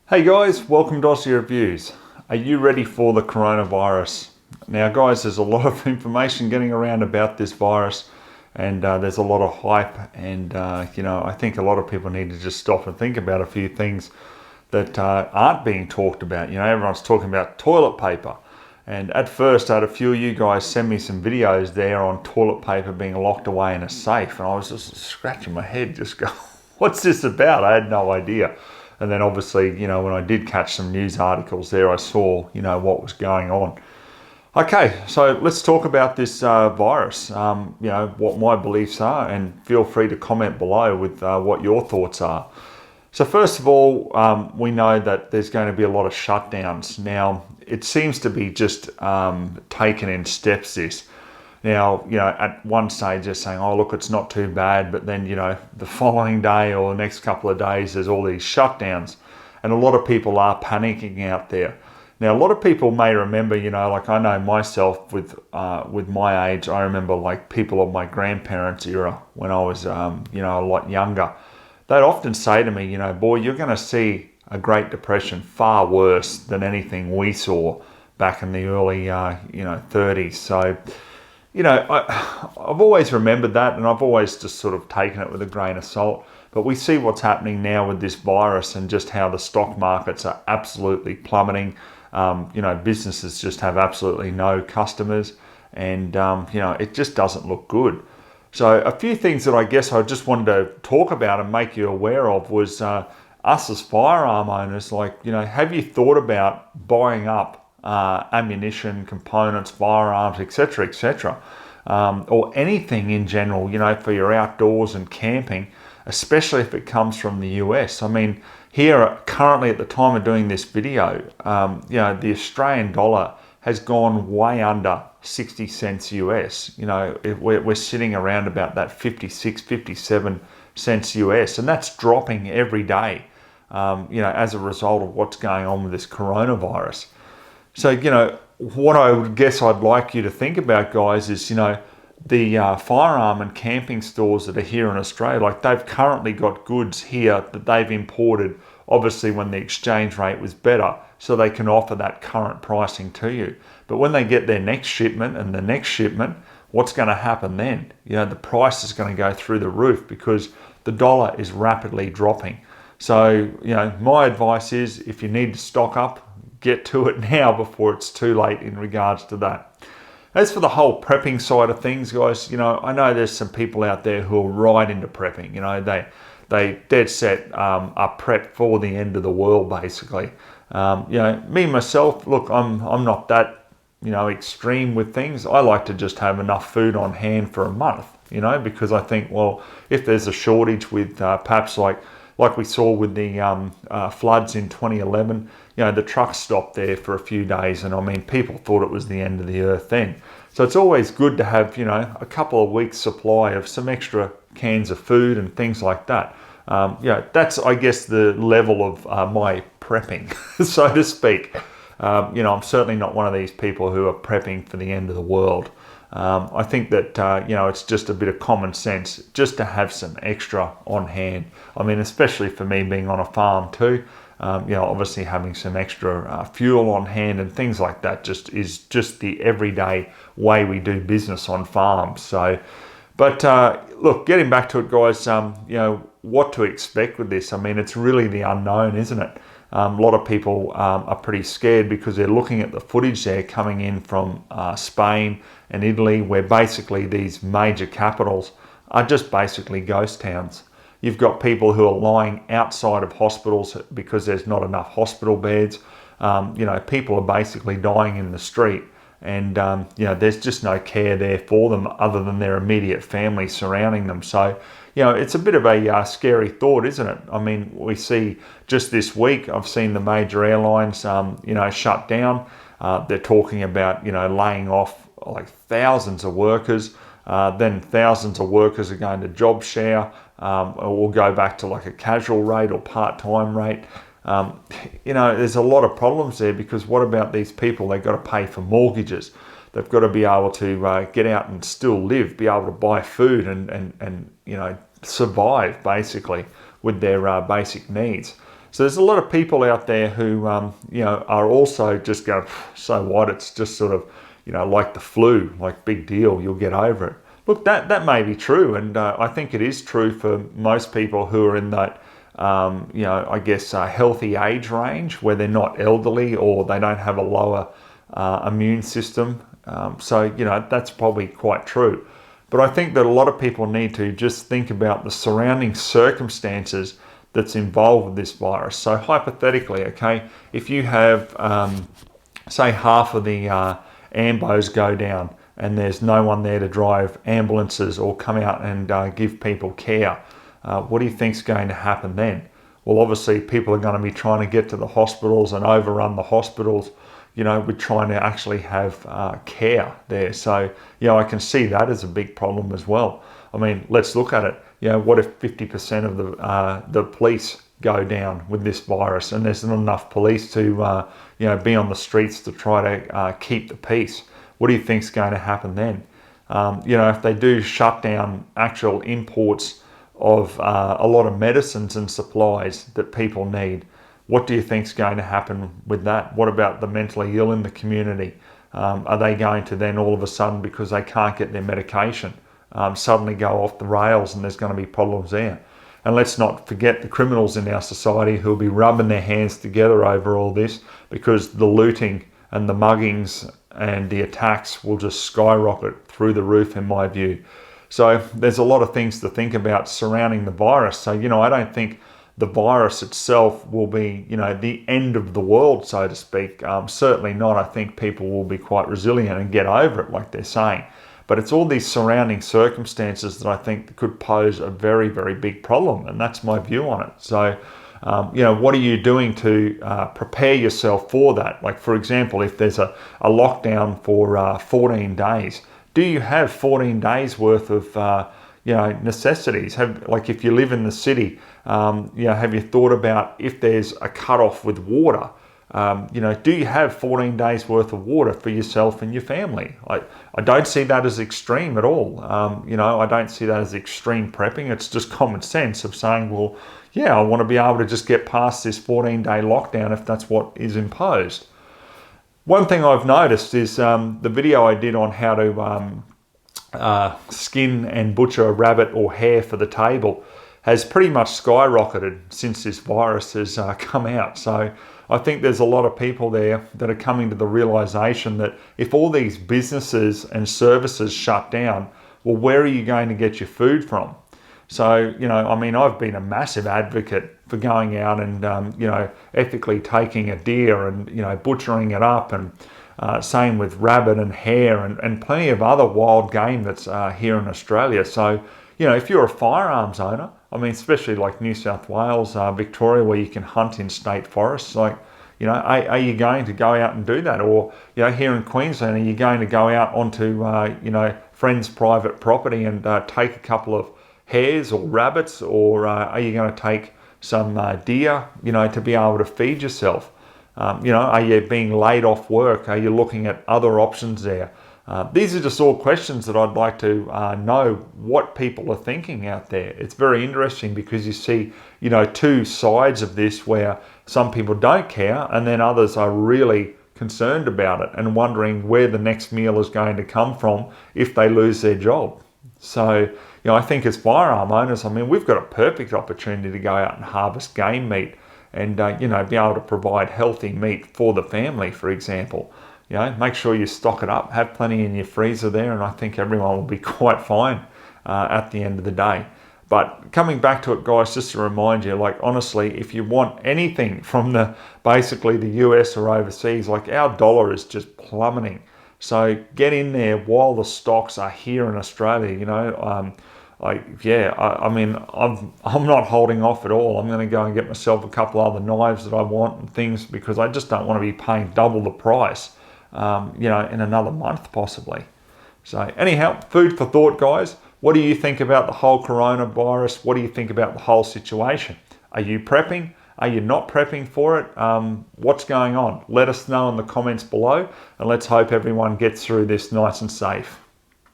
Hey guys, welcome to Aussie Reviews. Are you ready for the coronavirus? Now guys, there's a lot of information getting around about this virus and there's a lot of hype and I think a lot of people need to just stop and think about a few things that aren't being talked about. Everyone's talking about toilet paper, and at first I had a few of you guys send me some videos there on toilet paper being locked away in a safe, and I was just scratching my head just going, what's this about? I had no idea. And then obviously, when I did catch some news articles there, I saw, what was going on. Okay, so let's talk about this virus, what my beliefs are, and feel free to comment below with what your thoughts are. So first of all, we know that there's going to be a lot of shutdowns. Now, it seems to be just taken in steps, this. Now, at one stage they're saying, oh, look, it's not too bad. But then, the following day or the next couple of days, there's all these shutdowns. And a lot of people are panicking out there. Now, a lot of people may remember, like I know myself with my age, I remember like people of my grandparents' era when I was, a lot younger. They'd often say to me, boy, you're going to see a Great Depression far worse than anything we saw back in the early, 30s. So, I've always remembered that, and I've always just sort of taken it with a grain of salt. But we see what's happening now with this virus and just how the stock markets are absolutely plummeting. Businesses just have absolutely no customers, and it just doesn't look good. So a few things that I guess I just wanted to talk about and make you aware of was us as firearm owners. Have you thought about buying up ammunition, components, firearms, etc., or anything in general, for your outdoors and camping, especially if it comes from the US. I mean, here currently at the time of doing this video, the Australian dollar has gone way under 60 cents US. We're sitting around about that 56, 57 cents US, and that's dropping every day, as a result of what's going on with this coronavirus. So, what I would guess I'd like you to think about, guys, is, the firearm and camping stores that are here in Australia, like they've currently got goods here that they've imported, obviously when the exchange rate was better, so they can offer that current pricing to you. But when they get their next shipment and the next shipment, what's going to happen then? The price is going to go through the roof because the dollar is rapidly dropping. So, my advice is if you need to stock up, get to it now before it's too late in regards to that. As for the whole prepping side of things, guys, I know there's some people out there who are right into prepping. They dead set are prepped for the end of the world, basically. Me myself, look, I'm not that extreme with things. I like to just have enough food on hand for a month, because I think, well, if there's a shortage with perhaps like we saw with the floods in 2011, the trucks stopped there for a few days, and I mean, people thought it was the end of the earth then. So it's always good to have, a couple of weeks supply of some extra cans of food and things like that. That's, I guess, the level of my prepping, so to speak. I'm certainly not one of these people who are prepping for the end of the world. I think that, it's just a bit of common sense just to have some extra on hand. I mean, especially for me being on a farm too, obviously having some extra fuel on hand and things like that is just the everyday way we do business on farms. So, but look, getting back to it, guys, what to expect with this. I mean, it's really the unknown, isn't it? A lot of people are pretty scared because they're looking at the footage there coming in from Spain and Italy, where basically these major capitals are just basically ghost towns. You've got people who are lying outside of hospitals because there's not enough hospital beds. People are basically dying in the street, and there's just no care there for them other than their immediate family surrounding them. So, it's a bit of a scary thought, isn't it? I mean, we see just this week, I've seen the major airlines, shut down. They're talking about, laying off like thousands of workers. Then thousands of workers are going to job share, or go back to like a casual rate or part-time rate. There's a lot of problems there, because what about these people? They've got to pay for mortgages. They've got to be able to get out and still live, be able to buy food and survive basically with their basic needs. So there's a lot of people out there who, are also just going, so what? It's just sort of, like the flu, like big deal, you'll get over it. Look, that may be true, and I think it is true for most people who are in that, healthy age range where they're not elderly or they don't have a lower immune system. That's probably quite true. But I think that a lot of people need to just think about the surrounding circumstances that's involved with this virus. So hypothetically, okay, if you have, say, half of the ambos go down and there's no one there to drive ambulances or come out and give people care, what do you think's going to happen then? Well, obviously people are going to be trying to get to the hospitals and overrun the hospitals, with trying to actually have care there. So, I can see that as a big problem as well. I mean, let's look at it. What if 50% of the police go down with this virus and there's not enough police to, be on the streets to try to keep the peace? What do you think's going to happen then? If they do shut down actual imports of a lot of medicines and supplies that people need, what do you think's going to happen with that? What about the mentally ill in the community? Are they going to then all of a sudden, because they can't get their medication, suddenly go off the rails and there's going to be problems there? And let's not forget the criminals in our society who will be rubbing their hands together over all this, because the looting and the muggings and the attacks will just skyrocket through the roof, in my view. So there's a lot of things to think about surrounding the virus. So, I don't think the virus itself will be, the end of the world, so to speak. Certainly not. I think people will be quite resilient and get over it, like they're saying. But it's all these surrounding circumstances that I think could pose a very, very big problem. And that's my view on it. So, what are you doing to prepare yourself for that? Like, for example, if there's a lockdown for 14 days, do you have 14 days worth of necessities? If you live in the city, have you thought about if there's a cutoff with water? Do you have 14 days worth of water for yourself and your family? I don't see that as extreme at all. I don't see that as extreme prepping. It's just common sense of saying, well, I want to be able to just get past this 14-day lockdown if that's what is imposed. One thing I've noticed is the video I did on how to skin and butcher a rabbit or hare for the table has pretty much skyrocketed since this virus has come out. So I think there's a lot of people there that are coming to the realization that if all these businesses and services shut down, well, where are you going to get your food from? So, I've been a massive advocate for going out and, ethically taking a deer and, butchering it up, and same with rabbit and hare and plenty of other wild game that's here in Australia. So, if you're a firearms owner, especially like New South Wales, Victoria, where you can hunt in state forests, are you going to go out and do that? Or, here in Queensland, are you going to go out onto, friends' private property and take a couple of hares or rabbits, or are you going to take some deer, to be able to feed yourself? Are you being laid off work? Are you looking at other options there? These are just all questions that I'd like to know what people are thinking out there. It's very interesting because you see, two sides of this where some people don't care and then others are really concerned about it and wondering where the next meal is going to come from if they lose their job. So, I think as firearm owners, we've got a perfect opportunity to go out and harvest game meat and, be able to provide healthy meat for the family, for example. Make sure you stock it up, have plenty in your freezer there, and I think everyone will be quite fine at the end of the day. But coming back to it, guys, just to remind you, honestly, if you want anything from basically the US or overseas, our dollar is just plummeting. So get in there while the stocks are here in Australia, I'm not holding off at all. I'm going to go and get myself a couple other knives that I want and things, because I just don't want to be paying double the price, in another month possibly. So anyhow, food for thought, guys. What do you think about the whole coronavirus? What do you think about the whole situation? Are you prepping? Are you not prepping for it? What's going on? Let us know in the comments below, and let's hope everyone gets through this nice and safe.